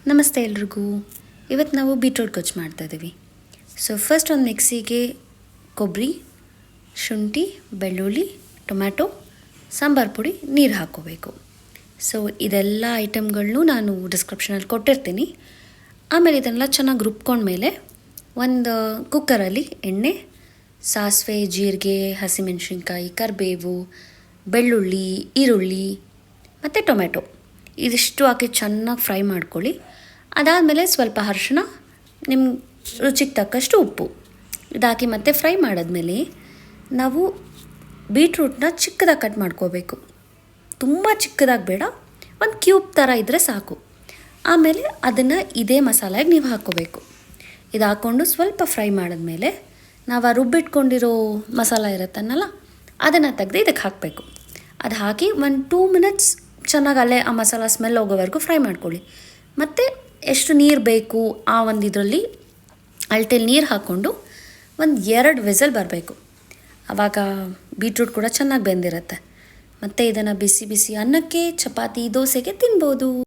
ನಮಸ್ತೆ ಎಲ್ರಿಗೂ. ಇವತ್ತು ನಾವು ಬೀಟ್ರೂಟ್ ಗೊಜ್ಜು ಮಾಡ್ತಾಯಿದ್ದೀವಿ. ಸೊ ಫಸ್ಟ್ ಒಂದು ಮಿಕ್ಸಿಗೆ ಕೊಬ್ಬರಿ, ಶುಂಠಿ, ಬೆಳ್ಳುಳ್ಳಿ, ಟೊಮ್ಯಾಟೊ, ಸಾಂಬಾರು ಪುಡಿ, ನೀರು ಹಾಕ್ಕೋಬೇಕು. ಸೊ ಇದೆಲ್ಲ ಐಟಮ್ಗಳನ್ನೂ ನಾನು ಡಿಸ್ಕ್ರಿಪ್ಷನಲ್ಲಿ ಕೊಟ್ಟಿರ್ತೀನಿ. ಆಮೇಲೆ ಇದನ್ನೆಲ್ಲ ಚೆನ್ನಾಗಿ ರುಬ್ಕೊಂಡ್ಮೇಲೆ ಒಂದು ಕುಕ್ಕರಲ್ಲಿ ಎಣ್ಣೆ, ಸಾಸಿವೆ, ಜೀರಿಗೆ, ಹಸಿಮೆಣಸಿನ್ಕಾಯಿ, ಕರಿಬೇವು, ಬೆಳ್ಳುಳ್ಳಿ, ಈರುಳ್ಳಿ ಮತ್ತು ಟೊಮ್ಯಾಟೊ ಇದಿಷ್ಟು ಹಾಕಿ ಚೆನ್ನಾಗಿ ಫ್ರೈ ಮಾಡ್ಕೊಳ್ಳಿ. ಅದಾದಮೇಲೆ ಸ್ವಲ್ಪ ಅರಿಶಿನ, ನಿಮ್ಮ ರುಚಿಗೆ ತಕ್ಕಷ್ಟು ಉಪ್ಪು ಇದಾಕಿ ಮತ್ತೆ ಫ್ರೈ ಮಾಡಿದ್ಮೇಲೆ ನಾವು ಬೀಟ್ರೂಟನ್ನ ಚಿಕ್ಕದಾಗಿ ಕಟ್ ಮಾಡ್ಕೋಬೇಕು. ತುಂಬ ಚಿಕ್ಕದಾಗಿ ಬೇಡ, ಒಂದು ಕ್ಯೂಬ್ ಥರ ಇದ್ದರೆ ಸಾಕು. ಆಮೇಲೆ ಅದನ್ನು ಇದೇ ಮಸಾಲೆಗೆ ನೀವು ಹಾಕ್ಕೋಬೇಕು. ಇದು ಹಾಕ್ಕೊಂಡು ಸ್ವಲ್ಪ ಫ್ರೈ ಮಾಡಿದ್ಮೇಲೆ ನಾವು ಆ ರುಬ್ಬಿಟ್ಕೊಂಡಿರೋ ಮಸಾಲ ಇರುತ್ತನ್ನಲ್ಲ ಅದನ್ನು ತೆಗೆದು ಇದಕ್ಕೆ ಹಾಕಬೇಕು. ಅದು ಹಾಕಿ ಒಂದು 2 ಮಿನಿಟ್ಸ್ ಚೆನ್ನಾಗಿ ಅಲ್ಲೇ ಆ ಮಸಾಲ ಸ್ಮೆಲ್ ಹೋಗೋವರೆಗೂ ಫ್ರೈ ಮಾಡ್ಕೊಳ್ಳಿ. ಮತ್ತು ಎಷ್ಟು ನೀರು ಬೇಕು ಆ ಒಂದು ಇದರಲ್ಲಿ ಅಳತೆಯಲ್ಲಿ ನೀರು ಹಾಕ್ಕೊಂಡು ಒಂದು 2 ವಿಸಲ್ ಬರಬೇಕು. ಆವಾಗ ಬೀಟ್ರೂಟ್ ಕೂಡ ಚೆನ್ನಾಗಿ ಬೆಂದಿರುತ್ತೆ. ಮತ್ತು ಇದನ್ನು ಬಿಸಿ ಬಿಸಿ ಅನ್ನಕ್ಕೆ, ಚಪಾತಿ, ದೋಸೆಗೆ ತಿನ್ಬೋದು.